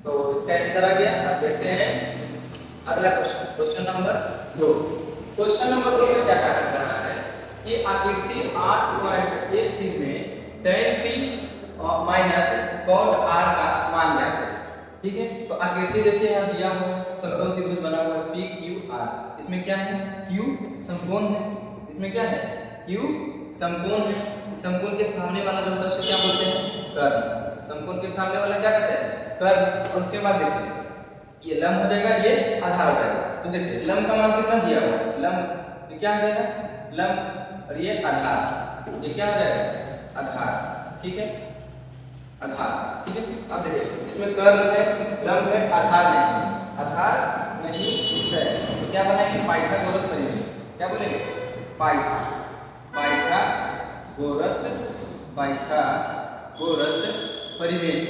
तो इसका आंसर आ गया। अब देखते हैं अगला question, question number 2। Question number 2 में क्या कहा रहा है कि आकृति 8.13 में tan p minus cot r का मान ज्ञात करें। ठीक है, तो आकृति देखिए यहाँ दिया हुआ है, समकोण त्रिभुज बना हुआ है p q r। इसमें क्या है, q समकोण है, इसमें क्या है, q समकोण है। समकोण के सामने वाला जो होता है उसे क्या बोलते हैं, कर्ण। समकोण के सामने वाला क्या कहते हैं, कर्ण। और उसके बाद देखिए ये लंब हो जाएगा, ये आधार हो जाएगा। तो देखिए लंब का मान कितना दिया हुआ है, लंब ये क्या हो जाएगा, लंब, और ये आधार, ये क्या हो जाएगा, आधार। ठीक है, आधार। ठीक है, अब देखिए इसमें कर्ण है, लंब है, आधार नहीं है, आधार नहीं है। तो क्या बनाएंगे, पाइथागोरस परिवेश। क्या बोलेंगे, पाइथागोरस, पाइथागोरस परिवेश,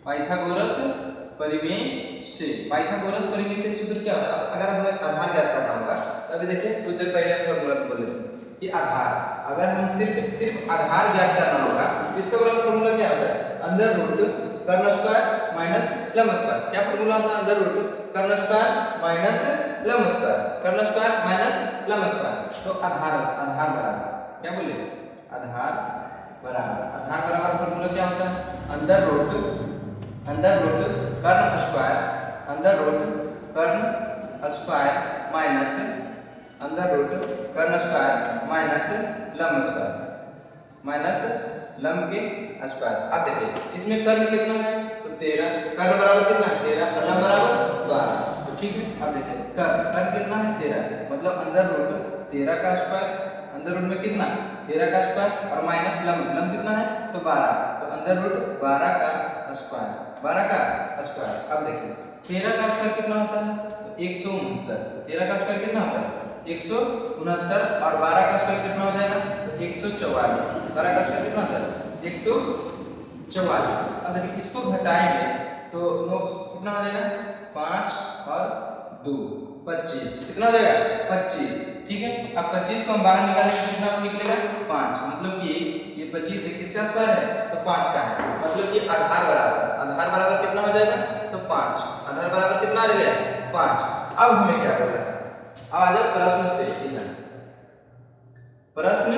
पाइथागोरस परिवेश से। पाइथागोरस परिवेश से सूत्र क्या होता है, अगर हमें आधार ज्ञात करना होगा तो अभी देखिए कुछ देर पहले फॉर्मूला बोले थे कि आधार, अगर हम सिर्फ आधार ज्ञात करना होगा तो इसका फॉर्मूला क्या होता है, अंडर रूट कर्ण स्क्वायर माइनस लंब स्क्वायर। क्या फॉर्मूला होता है, अंडर रूट कर्ण स्क्वायर माइनस लंब स्क्वायर, कर्ण स्क्वायर माइनस लंब स्क्वायर। तो आधार, आधार बराबर क्या बोले, आधार बराबर, आधार बराबर फॉर्मूला क्या होता है, अंडर रूट कर्ण स्क्वायर, अंडर रूट कर्ण स्क्वायर माइनस अंडर रूट कर्ण स्क्वायर माइनस लंब स्क्वायर, माइनस लंब के स्क्वायर। अब देखिए इसमें कर्ण कितना है, तो 13, कर्ण बराबर कितना है, 13, लंब बराबर 12। तो ठीक है, अब देखिए कर्ण कितना है, 13, मतलब अंडर रूट 13 का स्क्वायर, अंडर रूट में कितना, 13 का स्क्वायर, और माइनस लंब कितना है, तो 12, तो अंडर रूट 12 का स्क्वायर, 12 का स्क्वायर। अब देखिए 13 का स्क्वायर कितना होता है, तो 169। 13 का स्क्वायर कितना होता है, 169, और 12 का स्क्वायर कितना हो जाएगा, तो 144। 12 का स्क्वायर कितना होता है, 144। अब देखिए इसको घटाएंगे तो कितना हो जाएगा, 5 और 2 25, कितना हो जाएगा, 25। ठीक है, अब 25 को हम बाहर निकालेंगे तो कितना निकलेगा, 5, मतलब कि ये 25 है, किसका स्क्वायर है, तो 5 का है, मतलब कि आधार बराबर कितना हो जाएगा, तो 5, आधार बराबर कितना आ जाएगा, 5। अब हमें क्या करना है, अब आ जाओ प्रश्न से, ठीक है, प्रश्न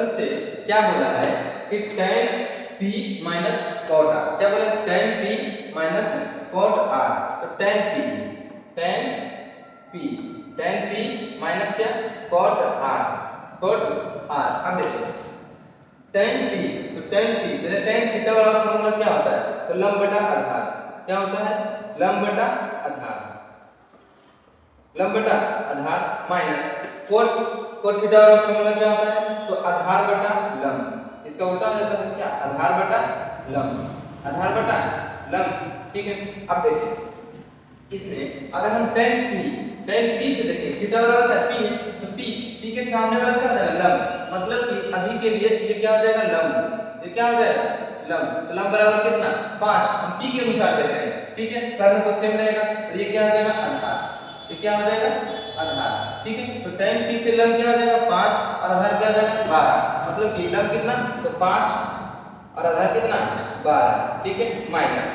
से क्या बोला है कि tan p minus cot r। क्या बोला, tan p minus cot r। तो tan p माइनस क्या, cot r। अब देखिए tan p, तो tan थीटा वाला फॉर्मूला क्या होता है, तो लंब बटा आधार। क्या होता है, लंब बटा आधार माइनस कोट थीटा वाला फॉर्मूला क्या होता है, तो आधार बटा लंब। इसका उल्टा हो जाता है क्या, आधार बटा लंब। ठीक है, अब देखिए इसमें अगर हम tan p से देखें, थीटा वाला होता है p है, तो p के सामने वाला क्या है, लंब, मतलब कि अभी के लिए ये क्या हो जाएगा, लंब, ये क्या हो जाएगा, लंब। तो लंब बराबर कितना, 5, हम p के अनुसार देख रहे हैं। ठीक है, कर्ण तो सेम रहेगा, और ये क्या हो जाएगा, आधार, ये क्या हो जाएगा, आधार। ठीक है, तो tan p से लंब क्या हो जाएगा, 5, और आधार क्या हो जाएगा, 12, मतलब कि लंब कितना, तो 5 और आधार कितना, 12। ठीक है, माइनस।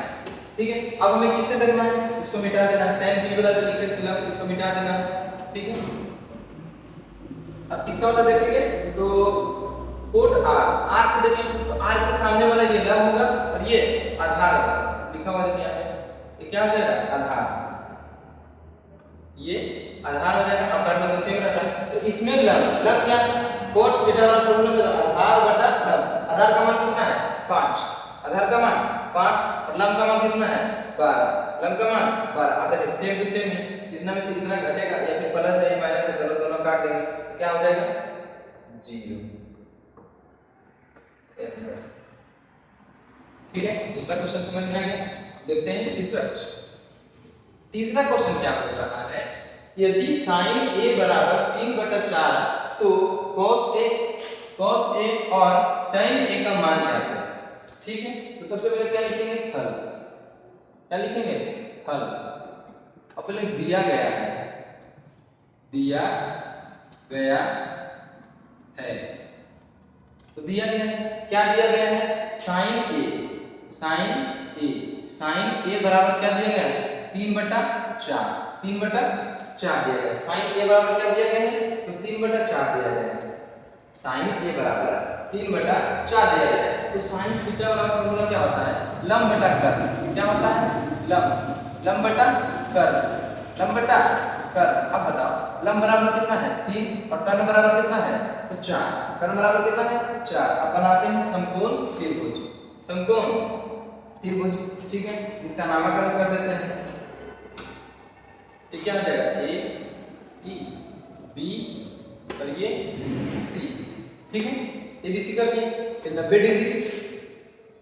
ठीक है, अब हमें किससे देखना है, इसको मिटा देना, tan p वाला जो लिखे थे लंब इसको मिटा देना। ठीक है, अब इसका वाला देखेंगे तो कोट r से देखें तो r के सामने वाला ये लंब होगा और ये आधार होगा, लिखा हुआ देखिए यहाँ पे, ये क्या हो जाएगा, आधार, ये आधार हो जाएगा। अब कर्ण तो सेम रहता है, तो इसमें लंब क्या है, कोट थीटा वाला फॉर्मूला आधार बटा लंब। आधार का मान कितना है, 5, आधार का मान 5, और लंब का मान कितना है, 12, लंब का मान 12। अब देखिए सेम टू सेम है, इतना में से इतना घटेगा, या फिर प्लस है माइनस है, दोनों काट देंगे तो क्या हो जाएगा, 0 आंसर। ठीक है, दूसरा क्वेश्चन समझ में आ गया। देखते हैं तीसरा क्वेश्चन क्या पूछ रहा है, यदि sin a बराबर 3/4 तो cos a और tan a का मान ज्ञात करें। ठीक है, तो सबसे पहले क्या लिखेंगे, हल। क्या लिखेंगे, हल। अब पहले दिया गया है तो दिया गया है, क्या दिया गया है, साइन ए बराबर क्या दिया गया है, 3/4 दिया गया है। साइन ए बराबर क्या दिया गया है, तो 3/4 दिया गया है। साइन ए बराबर 3/4 दिया गया है। तो साइन थीटा वाला फॉर्मूला क्या होता है, लंब बटा कर्ल। क्या होता है, लंब बटा कर्ल। अब बताओ लंब बराबर कितना है, 3 और कर्ल बराबर कितना है, तो 4। कर्ल बराबर कितना है, 4। अब बनाते हैं समकोण त्रिभुज। ठीक है, इसका नामकरण कर देते हैं। ये क्या हो जाएगा, ए ई बी और ये सी। ठीक है, एबीसी कर दिए, 90 डिग्री।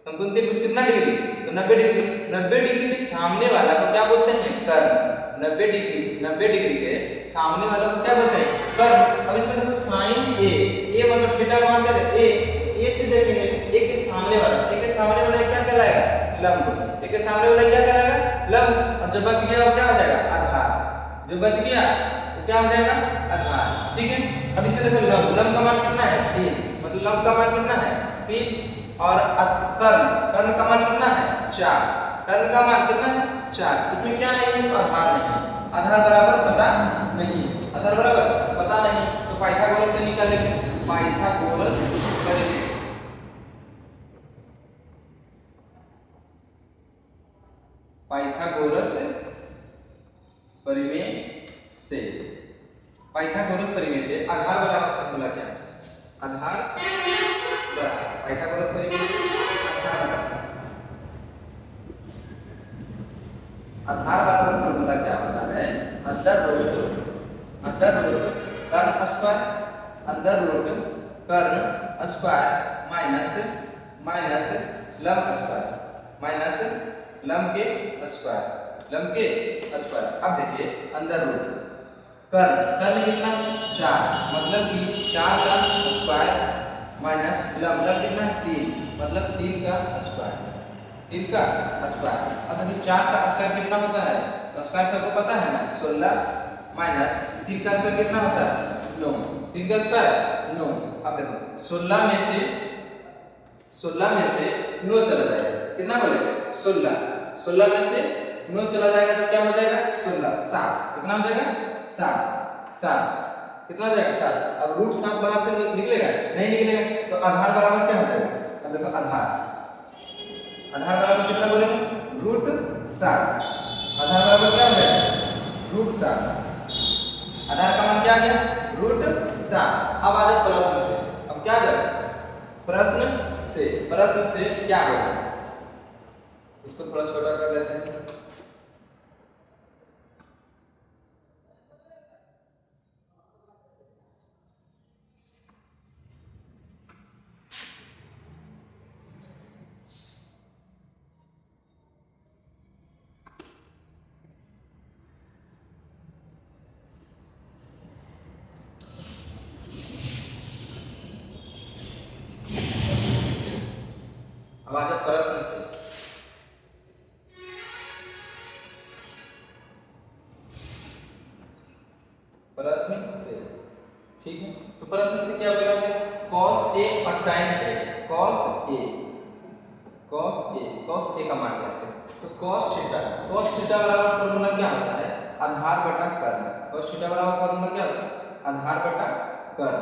समकोण त्रिभुज कितना डिग्री, तो 90 डिग्री। 90 डिग्री के सामने वाला को क्या बोलते हैं, कर्ण। 90 डिग्री के सामने वाला को क्या बोलते हैं, कर्ण। अब इसमें देखो साइन ए मतलब थीटा का मान क्या है, ए से देखेंगे, ए के सामने वाला क्या कहलाएगा, लंब। ए के सामने वाला क्या कहलाएगा, लंब। और जो बच गया वो क्या हो जाएगा, आधार। जो बच गया वो क्या हो जाएगा, आधार। ठीक है, अब इसमें देखो लंब का मान कितना है, 3। मतलब लंब का मान कितना है, 3। और कर्ण का मान कितना है, 4। कर्ण का मान कितना है, 4। इसमें क्या नहीं है, तो आधार नहीं। आधार बराबर पता नहीं, तो पाइथागोरस से निकालेंगे। पाइथागोरस परिमेय से। पाइथागोरस परिमेय से आधार बराबर फॉर्मूला क्या है, आधार बराबर पाइथागोरस परिमेय से आधार बराबर फॉर्मूला क्या होता है, अंडर रूट कर्ण स्क्वायर माइनस लंब के स्क्वायर। अब देखिए अंडर रूट कर्ण कितना 4, मतलब कि 4 का स्क्वायर माइनस लंब कितना 3, मतलब 3 का स्क्वायर। अब देखिए 4 का स्क्वायर कितना होता है, तो स्क्वायर सबको पता है ना, 16 माइनस 3 का स्क्वायर कितना होता है, 9। 3 का स्क्वायर 9। अब देखो 16 में से 9 चला जाएगा, कितना बोले 16 में से 9 चला जाएगा तो क्या हो जाएगा, 16 7। कितना हो जाएगा, 7 कितना हो जाएगा, 7। अब रूट 7 बाहर से निकलेगा, नहीं निकलेगा, तो आधार बराबर क्या हो जाएगा। अब देखो आधार बराबर कितना बोले, रूट 7। आधार बराबर क्या हो जाएगा, रूट 7। आधार का मान क्या आ गया, रूट 7। अब आ जाए प्रश्न से। अब क्या आ जाए, प्रश्न से क्या होगा, इसको थोड़ा छोटा कर लेते हैं। अब आ जाए प्रश्न से। ठीक है, तो प्रश्न से क्या बोला गया, cos a और tan a। cos a का मान करते हैं, तो cos थीटा बराबर फॉर्मूला क्या होता है, आधार बटा कर्ण। cos थीटा बराबर फॉर्मूला क्या होता है, आधार बटा कर्ण।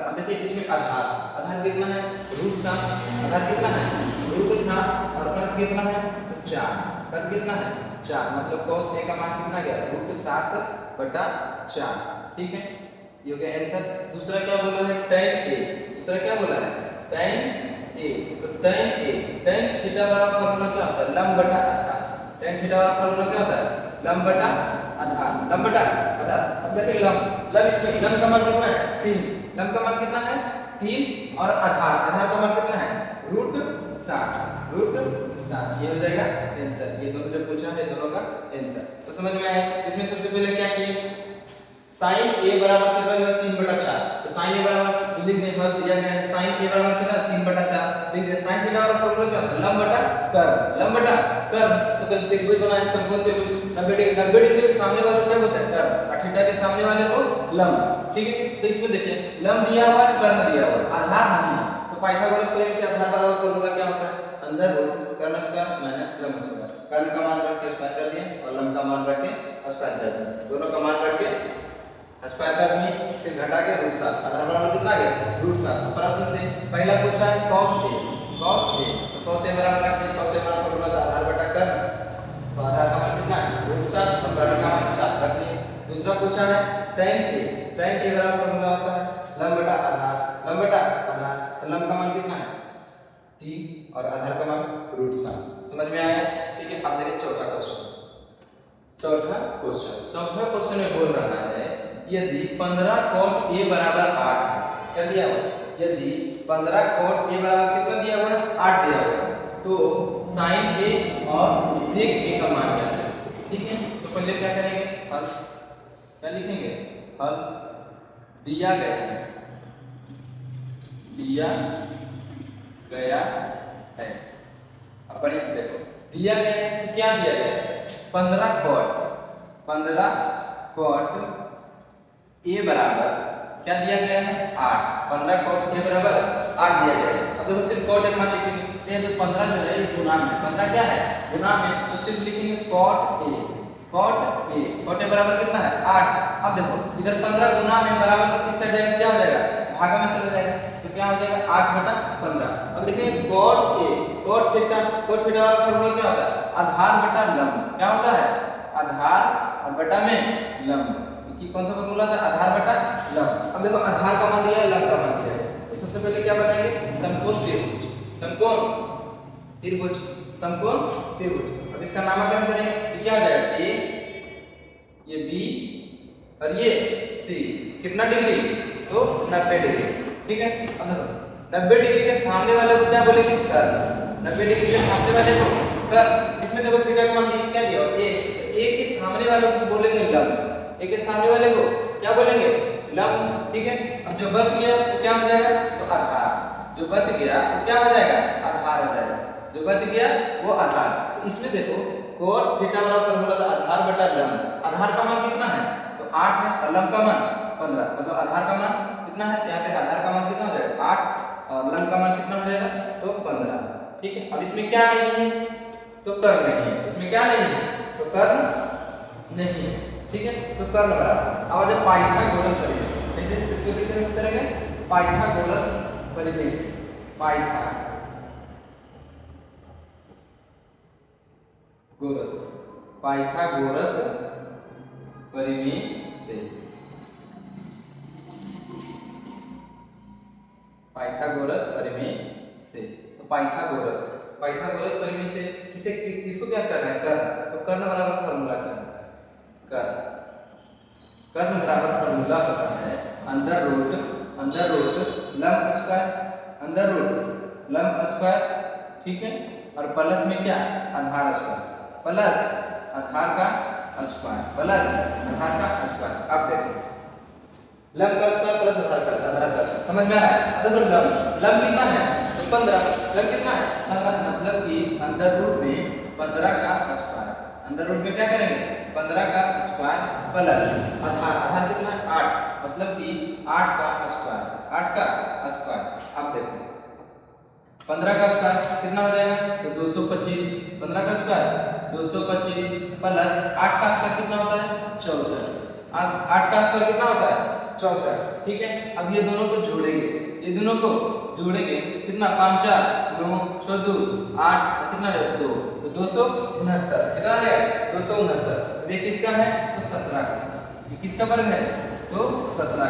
अब देखिए इसमें आधार कितना है, रूट 7। आधार कितना है, रूट 7। और कर्ण कितना है, तो 4। कर्ण कितना है, 4। मतलब cos a का मान कितना गया, रूट 7/4। ठीक है, ये हो गया आंसर। दूसरा क्या बोला है, tan a। तो tan थीटा वाला फॉर्मूला क्या होता है, लंब बटा आधार। tan थीटा वाला फॉर्मूला क्या होता है, लंब बटा आधार। अब देखिए लंब इसमें लंब का मान कितना है, 3। लंब का मान कितना है, 3। और आधार का मान कितना है, रूट 7। ये हो जाएगा आंसर। ये दोनों जो पूछा है दोनों का आंसर तो समझ में आया। इसमें सबसे पहले क्या किए, साइन ए बराबर कितना, 3/4। तो साइन ए बराबर दिया गया है, साइन ए बराबर कितना, 3/4। देखिए sin थीटा वाला फॉर्मूला क्या होता है, लंब बटा कर्व। तो कल त्रिभुज बनाए समकोण त्रिभुज 90 डिग्री के सामने वाला क्या होता है, कर्व, और थीटा के सामने वाले को लंब। ठीक है, तो इसमें देखिए लंब दिया हुआ है, कर्व दिया हुआ है, आधार नहीं है, तो पाइथागोरस थ्योरम से आधार बराबर फॉर्मूला क्या होता है, अंदर रूट कर्ण स्क्वायर माइनस लंब स्क्वायर। कर्ण का मान रख के स्क्वायर कर दिए और लंब का मान रख के स्क्वायर कर दिए, दोनों का मान रख के स्क्वायर कर दिए, फिर घटा के रूट 7, आधार बराबर कितना आ गया, रूट 7। प्रश्न से पहला पूछा है cos a, तो cos a बराबर रख दिए, cos a बराबर फॉर्मूला था आधार बटा कर्ण, तो आधार का मान कितना है, रूट 7, और कर्ण का मान 4 रख दिए। दूसरा पूछा है tan a, बराबर फॉर्मूला होता है लंब बटा आधार, तो लंब का मान कितना है 3 और आधार का मान रूट 7। समझ में आया? ठीक है, अब देखिए चौथा क्वेश्चन में बोल रहा है यदि 15 cot a बराबर 8 है, क्या दिया हुआ है, यदि 15 cot a बराबर कितना दिया हुआ है, 8 दिया हुआ है, तो sin a और sec a का मान क्या है। ठीक है, तो पहले क्या करेंगे, हल क्या लिखेंगे, हल दिया गया है, अब बढ़िया से देखो, दिया गया है तो क्या दिया गया है, 15 cot a बराबर क्या दिया गया है, 8, 15 cot a बराबर 8 दिया गया है। अब देखो सिर्फ cot a मान लिखेंगे, ये तो 15 जो है ये गुना में, 15 क्या है, गुना में, तो सिर्फ लिखेंगे cot a बराबर कितना है, 8। अब देखो इधर 15 गुना में बराबर किस साइड जाएगा, क्या हो जाएगा, भागा में चला जाएगा, तो क्या हो जाएगा 8 बटा 15। अब लिखेंगे cot थीटा वाला फॉर्मूला क्या होता है, आधार बटा लंब, क्या होता है, आधार और बटा में लंब, कि कौन सा फॉर्मूला था, आधार बटा लंब। अब देखो आधार का मान दिया है, लंब का मान दिया है, तो सबसे पहले क्या बनाएंगे, समकोण त्रिभुज। अब इसका नामकरण करें, क्या हो जाएगा, ए, ये बी और ये सी, कितना डिग्री, तो 90 डिग्री। ठीक है, अब देखो 90 डिग्री के सामने वाले को क्या बोलेंगे, कर्व, 90 डिग्री के सामने वाले को कर्व। इसमें देखो थीटा का मान क्या दिया, ए के सामने वाले को बोलेंगे लंब, ए के सामने वाले को क्या बोलेंगे, लंब। ठीक है, अब जो बच गया वो क्या हो जाएगा, तो आधार, जो बच गया वो क्या हो जाएगा, आधार हो जाएगा, जो बच गया वो आधार। तो इसमें देखो cot थीटा बराबर फॉर्मूला था आधार बटा लंब, आधार का मान कितना है, तो 8 है, और लंब का मान 15, मतलब आधार का मान कितना है, यहाँ पे आधार का मान कितना हो जाएगा 8 और लंब का मान कितना हो जाएगा, तो 15। ठीक है, अब इसमें क्या नहीं है, तो कर्ण नहीं है, इसमें क्या नहीं है, तो कर्ण नहीं है। ठीक है, तो कर्ण बराबर, अब जब पाइथागोरस परिमेय से, जैसे इसको कैसे करेंगे, पाइथागोरस परिमेय से, पाइथागोरस परिमेय से, तो पाइथागोरस परिमेय से किसे किसको क्या करना है, कर्ण, तो कर्ण बराबर फॉर्मूला क्या होता है, कर्ण बराबर फॉर्मूला होता है अंडर रूट लंब स्क्वायर, ठीक है, और प्लस में क्या, आधार स्क्वायर, प्लस आधार का स्क्वायर। अब देखो लंब का स्क्वायर प्लस आधार का स्क्वायर, समझ में आ रहा है। देखो लंब कितना है, तो 15, लंब कितना है, मतलब कि अंडर रूट में 15 का स्क्वायर, अंडर रूट में क्या करेंगे, 15 का स्क्वायर प्लस आधार कितना है 8, मतलब कि 8 का स्क्वायर। अब देखो 15 का स्क्वायर कितना हो जाएगा, तो 225, 15 का स्क्वायर 225 प्लस 8 का स्क्वायर कितना होता है, 64, 8 का स्क्वायर कितना होता है, 64। ठीक है, अब ये दोनों को जोड़ेंगे, कितना 5 4 9 6 2 8, कितना 2, तो 269, कितना है 269। ये किसका है, तो 17 का, ये किसका वर्ग है, तो 17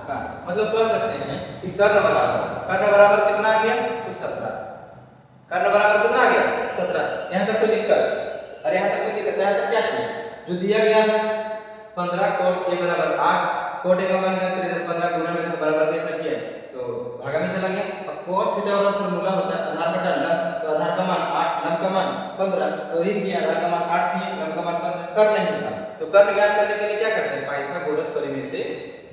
का, मतलब कह सकते हैं कि कर्ण बराबर कितना आ गया, तो 17, कर्ण बराबर कितना आ गया, 17। यहाँ तक कोई दिक्कत, अरे यहाँ तक कोई दिक्कत, यहाँ तक क्या किया, जो दिया गया है 15 cot a बराबर 8, cot a का मान क्या करें, 15 गुना में तो बराबर कैसा किया, तो भागा में चला गया। अब cot थीटा वाला फॉर्मूला होता है आधार बटा लंब, तो आधार का मान 8, लंब का मान 15, तो ही किया, आधार का मान 8 किए, लंब का मान 15, कर्ण नहीं था, तो कर्ण ज्ञात करने के लिए क्या करते हैं, पाइथागोरस परिमेय से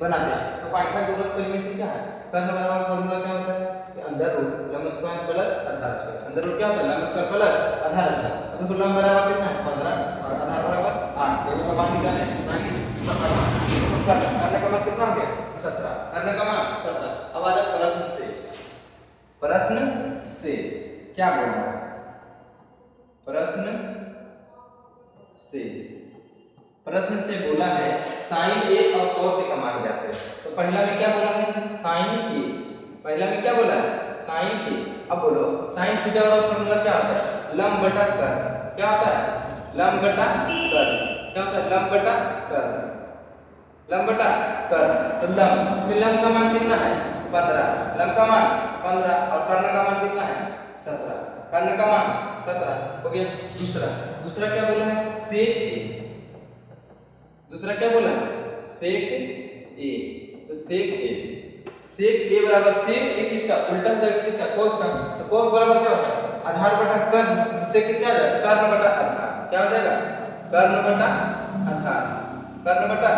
बनाते हैं। तो पाइथागोरस परिमेय से क्या है, कर्ण बराबर फॉर्मूला क्या होता है, अंडर रूट लंब स्क्वायर प्लस आधार स्क्वायर, अंदर रूट क्या होता है लंब स्क्वायर प्लस आधार स्क्वायर। तो लंब बराबर कितना है 15 और आधार बराबर 8, दोनों का मान निकालें कितना है 17, करने का मान कितना हो गया 17, करने का मान 17। अब आ जाए प्रश्न से क्या बोल रहा है, प्रश्न से बोला है साइन ए और कॉस ए का मान जाते हैं। तो पहला में क्या बोला है साइन ए, पहला में क्या बोला है साइन ए। अब बोलो साइन थीटा का फॉर्मूला क्या होता है लंब बटा कर्ण, क्या होता है लंब बटा कर्ण, क्या होता है लंब बटा कर्ण, लंब बटा कर्ण। तो लंब, इसमें लंब का मान कितना है 15, लंब का मान 15 और कर्ण का मान कितना है 17, कर्ण का मान 17 हो गया। दूसरा क्या बोला है सेक ए, दूसरा क्या बोला है सेक ए। तो सेक ए बराबर सेक ए किसका उल्टा हो जाएगा किसका कोस का। तो कोस बराबर क्या होता है आधार बटा कर्ण, सेक क्या हो जाएगा कर्ण बटा आधार, क्या हो जाएगा कर्ण बटा आधार, कर्ण बटा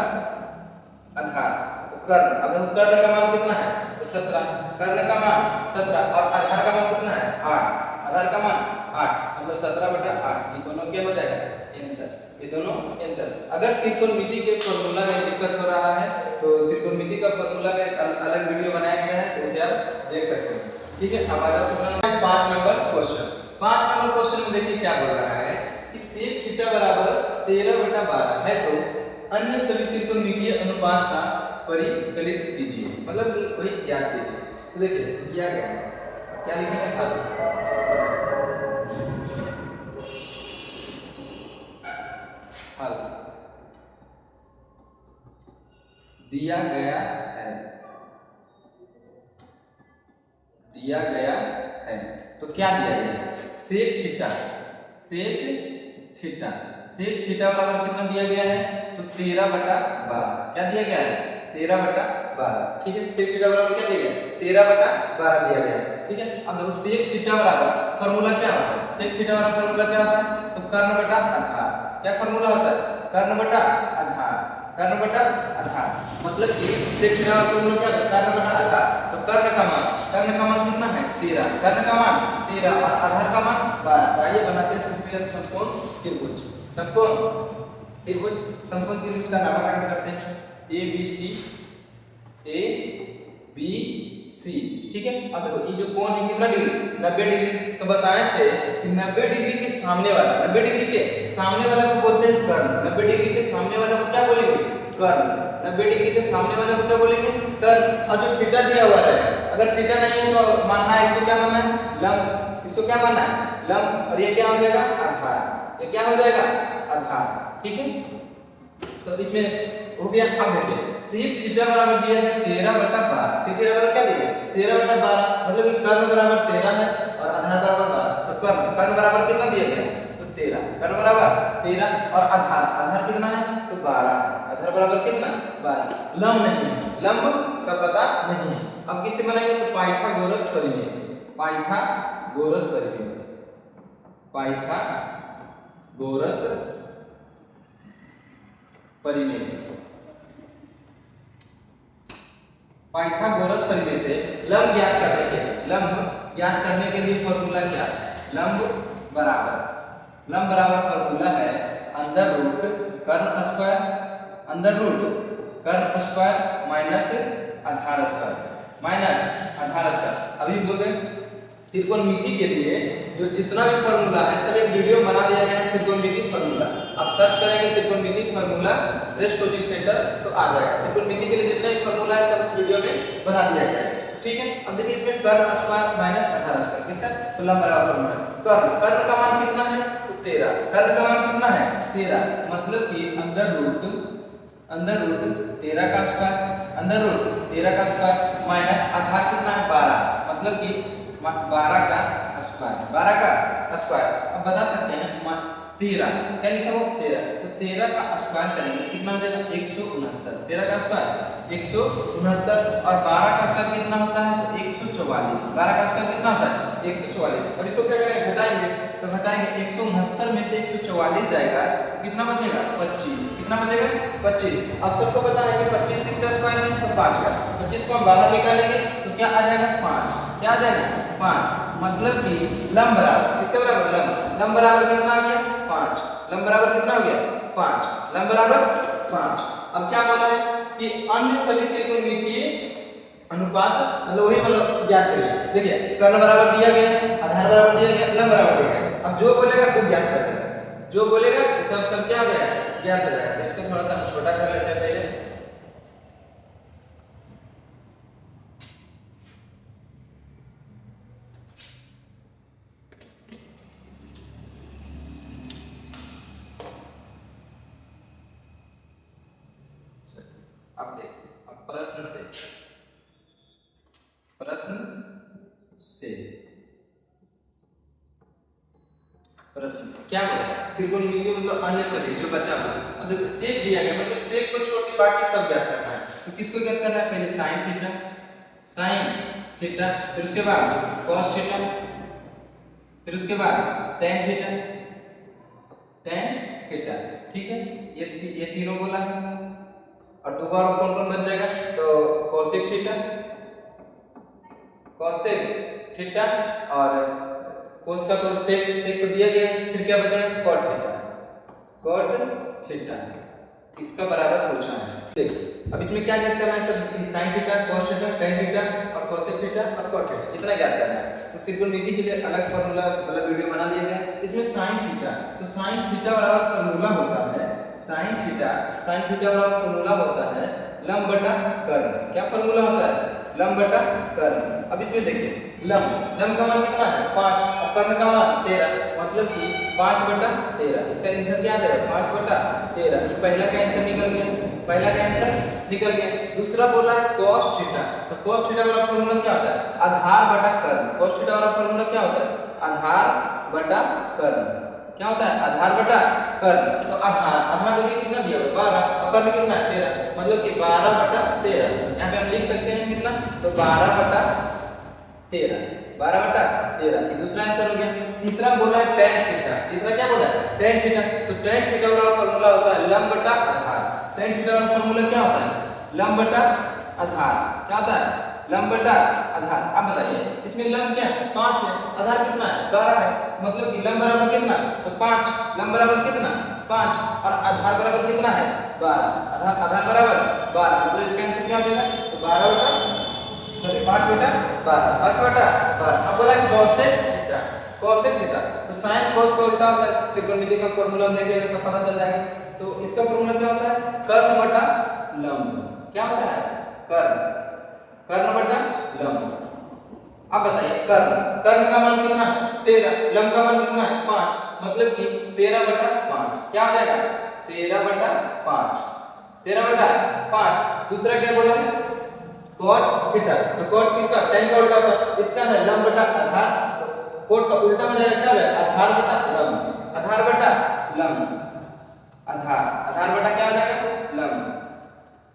आधार। तो कर्ण, अब देखो कर्ण का मान कितना है तो 17, कर्ण का मान 17 और आधार का मान कितना है 8, आधार का मान 8 मतलब 17 बटा 8। ये दोनों क्या हो जाएगा आंसर, ये दोनों आंसर। अगर त्रिकोणमिति के फॉर्मूला में दिक्कत हो रहा है तो त्रिकोणमिति का फॉर्मूला का एक अलग वीडियो बनाया गया है, तो उसे आप देख सकते हैं। ठीक है, हमारा 5 नंबर क्वेश्चन, 5 नंबर क्वेश्चन में देखिए क्या बोल रहा है कि सेक थीटा बराबर 13/12 है तो अन्य सभी त्रिकोणमितीय अनुपात का परिकलित कीजिए, मतलब वही ज्ञात कीजिए। तो देखिए दिया गया है क्या लिखेंगे हल दिया गया है तो क्या दिया गया है सेक थीटा बराबर कितना दिया गया है तो 13/12, क्या दिया गया है 13/12। ठीक है, सेक थीटा बराबर क्या दिया गया 13/12 दिया गया है। ठीक है, अब देखो सेक थीटा बराबर फॉर्मूला क्या होता है, सेक थीटा बराबर फॉर्मूला क्या होता है तो कर्ण बटा आधार, क्या फॉर्मूला होता है कर्ण बटा आधार, कर्ण बटा आधार। मतलब कि सेक थीटा का फॉर्मूला क्या है कर्ण बटा आधार। तो कर्ण का मान कितना है 13, कर्ण का मान 13 और आधार का मान 12। तो आइए बनाते हैं सबसे पहले समकोण त्रिभुज, समकोण त्रिभुज का नामकरण करते हैं ए बी सी। ठीक है, अब देखो ये जो कोण है कितना डिग्री 90 डिग्री। तो बताए थे कि 90 डिग्री के सामने वाला, 90 डिग्री के सामने वाला को बोलते हैं कर्ण, 90 डिग्री के सामने वाला को क्या बोलेंगे कर्ण, 90 डिग्री के सामने वाला को क्या बोलेंगे कर्ण। और जो थीटा दिया हुआ है, अगर थीटा नहीं है तो मानना है इसको क्या मानना है लंब, इसको क्या मानना है लंब, और ये क्या हो जाएगा आधार, ये क्या हो जाएगा आधार। ठीक है, तो इसमें हो गया। अब देखिए सेक थीटा बराबर दिया है 13/12, सेक थीटा बराबर क्या दिया है 13/12, मतलब कि कर्ण बराबर 13 है और आधार बराबर 12। तो कर्ण बराबर कितना दिया गया तो 13, कर्ण बराबर 13 और आधार कितना है तो 12, आधार बराबर कितना 12। लंब नहीं है, लंब का पता नहीं है। अब किसे बनाएंगे तो पाइथागोरस परिमेय से, पाइथागोरस परिमेय से लंब ज्ञात करने के लिए फॉर्मूला क्या है लंब बराबर फॉर्मूला है अंडर रूट कर्ण स्क्वायर माइनस आधार स्क्वायर। अभी बोलते त्रिकोणमिति के लिए जो जितना भी फॉर्मूला है सब एक वीडियो बना दिया गया है त्रिकोणमिति फॉर्मूला। आप सर्च करेंगे त्रिकोणमिति फॉर्मूला श्रेष्ठ कोचिंग सेंटर तो आ जाएगा। त्रिकोणमिति के लिए जितना भी फॉर्मूला है सब इस वीडियो में बना दिया गया है। ठीक है, अब देखिए इसमें कर्ण स्क्वायर माइनस आधार स्क्वायर किसका तो लंब बराबर फॉर्मूला। कर्ण का मान कितना है तो 13, कर्ण का मान कितना है 13, मतलब कि अंडर रूट 13 का स्क्वायर माइनस आधार कितना है 12, मतलब कि 12 का स्क्वायर। अब बता सकते हैं 13 क्या लिखा वो 13, तो 13 का स्क्वायर करेंगे कितना हो जाएगा 169, 13 का स्क्वायर 169 और 12 का स्क्वायर कितना होता है तो 144, 12 का स्क्वायर कितना होता है 144। अब इसको क्या करेंगे घटाएंगे, तो घटाएंगे 169 में से 144 जाएगा तो कितना बचेगा 25, कितना बचेगा 25। अब सबको पता है कि 25 किसका स्क्वायर है तो 5 का, 25 को हम बाहर निकालेंगे तो क्या आ जाएगा 5, क्या आ जाएगा 5, मतलब कि लंब बराबर किसके बराबर, लंब बराबर कितना आ गया 5, लंब बराबर कितना हो गया 5, लंब बराबर 5। अब क्या बोला है कि अन्य सभी त्रिकोणमितीय अनुपात मतलब वही मतलब ज्ञात करिए। देखिए कर्ण बराबर दिया गया, आधार बराबर दिया गया, लंब बराबर दिया गया। अब जो बोलेगा वो ज्ञात कर देगा, जो बोलेगा सब क्या हो जाएगा ज्ञात हो जाएगा। तो इसको थोड़ा सा छोटा कर लेते हैं पहले। अब देखो, अब प्रश्न से क्या बोला, त्रिकोणमितीय मतलब अन्य सभी जो बचा हुआ। अब देखो सेक दिया गया, मतलब सेक को छोड़ के बाकी सब ज्ञात करना है। तो किसको ज्ञात करना है, पहले साइन थीटा, फिर उसके बाद कॉस थीटा, फिर उसके बाद टेन थीटा। ठीक है, ये तीनों बोला है। और दो बार कौन कौन बच जाएगा, तो कोसेक थीटा और कोस का तो सेक तो दिया गया, फिर क्या बचेगा कॉट थीटा। इसका बराबर पूछा है। देखिए अब इसमें क्या ज्ञात करना है, सब sine theta, cos theta, tan theta और कोसेक थीटा और कॉट थीटा, इतना ज्ञात करना है। तो त्रिकोणमिति के लिए अलग फार्मूला वाला वीडियो बना दिया गया। इसमें साइन थीटा, तो साइन थीटा बराबर फार्मूला होता है साइन थीटा बराबर फार्मूला होता है लंब बटा कर्ण। क्या फार्मूला होता है, लंब बटा कर्ण। अब इसमें देखिए लंब का मान कितना है 5 और कर्ण का मान 13, मतलब कि 5 बटा 13। इसका आंसर क्या आ जाएगा 5 बटा 13। ये पहला का आंसर निकल गया। दूसरा बोला है cos थीटा, तो cos थीटा वाला फार्मूला क्या होता है आधार बटा कर्ण। cos थीटा वाला फार्मूला क्या होता है आधार बटा कर्ण। क्या होता है आधार बटा कर्ण। तो आधार देखिए कितना दिया हुआ 12 और कर्ण कितना है 13, मतलब कि 12 बटा 13। यहाँ पे हम लिख सकते हैं कितना, तो 12 बटा 13। ये दूसरा आंसर हो गया। तीसरा बोला है tan थीटा। तीसरा क्या बोला है tan थीटा, तो tan थीटा वाला फार्मूला होता है लंब बटा आधार। tan थीटा वाला फार्मूला क्या होता है लंब बटा आधार। क्या होता है लंब बटा आधार। अब बताइए इसमें लंब क्या है 5 है, आधार कितना है 12 है, मतलब कि लंब बराबर कितना, तो 5, लंब बराबर कितना 5 और आधार बराबर कितना है 12। आधार बराबर 12, मतलब इसका आंसर क्या हो जाएगा, तो 5 बटा 12। अब बोला कोसेक थीटा, तो साइन कोस का उल्टा होता है। त्रिकोणमिति का फार्मूला हम देखेंगे सब पता चल जाएगा। तो इसका फार्मूला क्या होता है कर्ण बटा लंब। क्या होता है कर्ण बटा लंब। अब बताइए कर्ण का मान कितना है 13, लंब का मान कितना है 5, मतलब कि 13 बटा 5। क्या हो जाएगा 13 बटा 5। दूसरा क्या बोला है cot थीटा, तो cot किसका tan का उल्टा होता है, इसका है लंब बटा आधार। तो cot का उल्टा हो जाएगा क्या है आधार बटा लंब। आधार बटा क्या हो जाएगा लंब।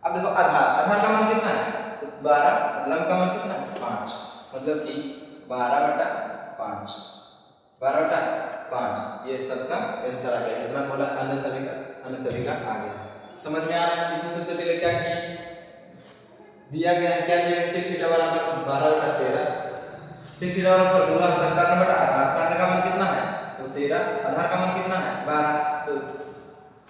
अब देखो आधार का मान कितना है तो 12, लंब का मान कितना है 5, मतलब कि 12 बटा 5। ये सबका आंसर आ गया। इतना बोला अन्य सभी का आ गया। समझ में आ रहा है। इसमें सबसे पहले क्या किए, दिया गया है क्या दिया गया sec थीटा बराबर 12 बटा 13। sec थीटा वाला फार्मूला होता है कर्ण बटा आधार। कर्ण का मान कितना है तो 13, आधार का मान कितना है 12। तो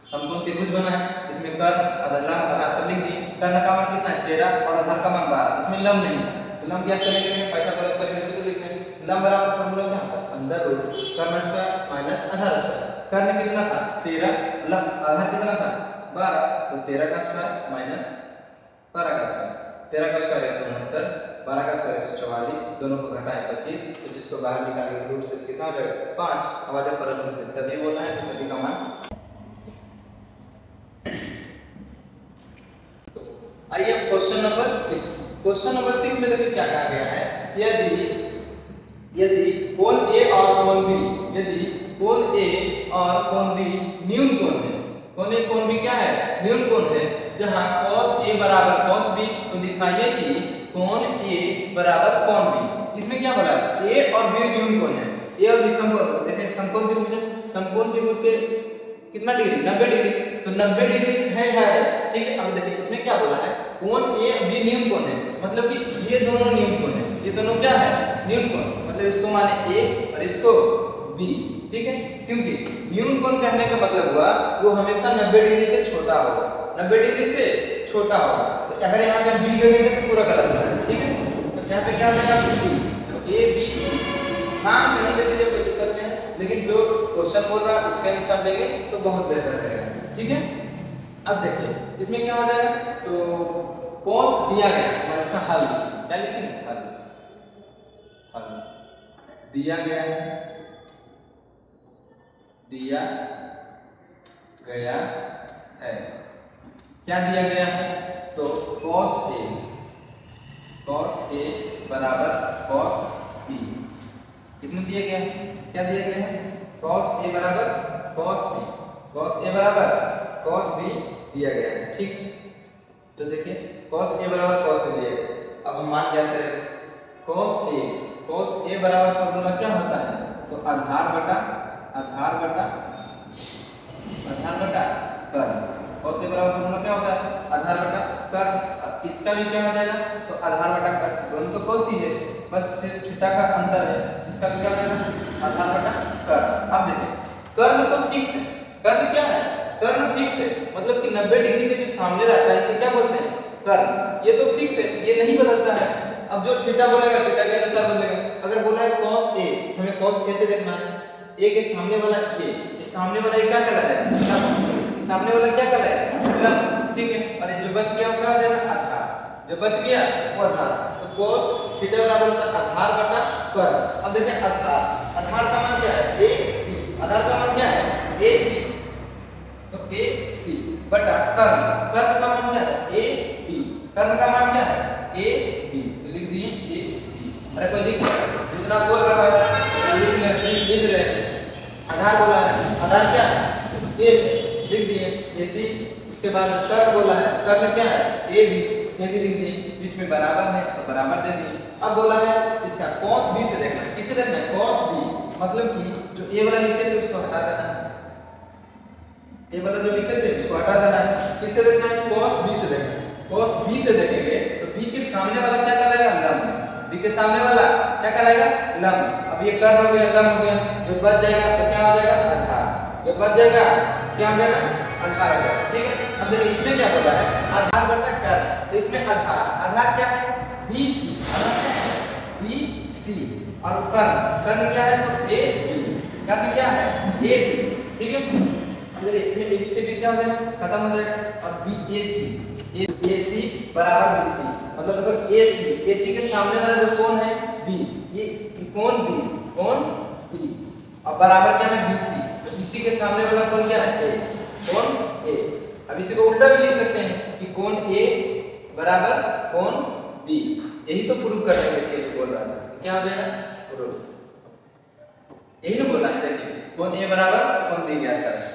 समकोण त्रिभुज बना है, इसमें कर्ण आधार सब लिख दिए। कर्ण का मान कितना है 13 और आधार का मान 12। इसमें लंब नहीं है, तो लंब क्या करेंगे पाइथागोरस का सूत्र लिखते हैं। लंब बराबर फार्मूला क्या होता है अंडर रूट कर्ण स्क्वायर माइनस आधार स्क्वायर। कर्ण कितना था 13, लंब आधार कितना था 12, तो 13 का स्क्वायर माइनस 12 का स्क्वायर। 13 का स्क्वायर 169, 12 का स्क्वायर 144, दोनों को घटाएं 25, 25 को बाहर निकालेंगे रूट से कितना हो जाएगा 5। अब आगे प्रश्न से सभी बोलना है, तो सभी का मान। तो आइए क्वेश्चन नंबर 6। क्वेश्चन नंबर 6 में देखिए क्या कहा गया है, यदि कोण A और कोण B, यदि कोण A और कोण B न्यून कोण है, कोण A कोण B क्या है न्यून कोण है, जहां cos A बराबर cos B, तो दिखाइए कि कोण A बराबर कोण B। इसमें क्या बोला है A और B न्यून कोण है। A और B समकोण, देखें समकोण त्रिभुज है, समकोण त्रिभुज के कितना डिग्री 90 डिग्री, तो 90 डिग्री है ठीक है। अब देखिए इसमें क्या बोला है कोण A B न्यून कोण है, मतलब कि ये दोनों न्यून कोण है। ये दोनों क्या है न्यून कोण, मतलब इसको माने ए और इसको बी, ठीक है। क्योंकि न्यून कोण कहने का मतलब हुआ वो हमेशा 90 डिग्री से छोटा होगा, 90 डिग्री से छोटा होगा। तो अगर यहाँ पे बी लगेगा तो पूरा गलत होगा, ठीक है। तो यहाँ पे क्या हो जाएगा सी, तो ए बी सी नाम कहीं पे दीजिए, कोई दिक्कत नहीं है, लेकिन जो क्वेश्चन बोल रहा है उसके अनुसार देंगे तो बहुत बेहतर रहेगा, ठीक है। अब देखिए इसमें क्या हो जाएगा, तो कॉस दिया गया है, इसका हल क्या लिखेंगे, हल, हल दिया गया है, दिया गया है, क्या दिया गया है, तो cos A बराबर cos B, कितना दिया गया है, क्या दिया गया है, cos A बराबर cos B, cos A बराबर cos B दिया गया है, ठीक। तो देखिए cos A बराबर cos B दिया गया, अब हम मान ज्ञात करेंगे, cos A बराबर फॉर्मूला क्या होता है, तो आधार बटा कर्न, cos A बराबर फॉर्मूला क्या होता है, आधार बटा कर्न। अब इसका भी क्या हो जाएगा, तो आधार बटा कर्न, दोनों तो cos ही है, बस सिर्फ थीटा का अंतर है, इसका भी क्या हो जाएगा, आधार बटा कर्न। अब देखिए कर्न तो फिक्स है, कर्न क्या है, कर्न फिक्स है, मतलब कि 90 डिग्री के जो सामने रहता है इसे क्या बोलते हैं, कर्न, ये तो फिक्स है, ये नहीं बदलता है। अब जो थीटा बोलेगा थीटा के अनुसार बदलेगा, अगर बोला है cos A, हमें cos A से देखना है, ए के सामने वाला ये, इस सामने वाला ये क्या कहलाएगा, इस सामने वाला क्या कहलाएगा, लंब, ठीक है। और जो बच गया वो क्या हो जाएगा, आधार, जो बच गया वो आधार, तो cos थीटा बराबर होता है आधार बटा कर्न। अब देखिए आधार का मान क्या है, AC, आधार का मान क्या है, AC, तो AC बटा कर्न का मान क्या है, AB, कर्न का मान क्या है, AB, तो लिख दिए AB। अरे कोई लिख जितना बोल रहा है लिख रहे, आधार बोला है, आधार क्या है, A लिख दिए AC, उसके बाद कर्न बोला है, कर्न क्या है, AB, ये भी लिख दिए, बीच में बराबर है तो बराबर दे दिए। अब बोला है इसका cos B से देखना है, किसे देखना है, cos B, मतलब कि जो A वाला लिखे थे उसको हटा देना है, A वाला जो लिखे थे उसको हटा देना है, किससे देखना है, cos B से देखना है। cos B से देखेंगे तो B के सामने वाला क्या कहलाएगा, लंब, B के सामने वाला क्या कहलाएगा, लंब। अब ये कर्न हो गया, लंब हो गया, जो बच जाएगा तो क्या हो जाएगा, आधार, जो बच जाएगा क्या हो जाएगा, आधार हो जाएगा, ठीक है। अब देखिए इसमें क्या बोला है, आधार बटा कर्न, तो इसमें आधार क्या है, BC, आधार क्या है, BC, और कर्न क्या है, तो AB, कर्न क्या है, AB, ठीक है। देखिए इसमें AB से भी क्या हो जाएगा, खत्म हो जाएगा, और AC बराबर BC, मतलब अगर AC के सामने वाला जो कोण है B, ये कोण B, और बराबर क्या है BC, तो BC के सामने वाला कोण क्या है, A, कोण A। अब इसी को उल्टा भी लिख सकते हैं कि कोण A बराबर कोण B, यही तो प्रूव करने के लिए बोल रहा था, क्या हो जाएगा, प्रूव, यही ना बोलना है। देखिए कोण A बराबर कोण B ज्ञात करना है।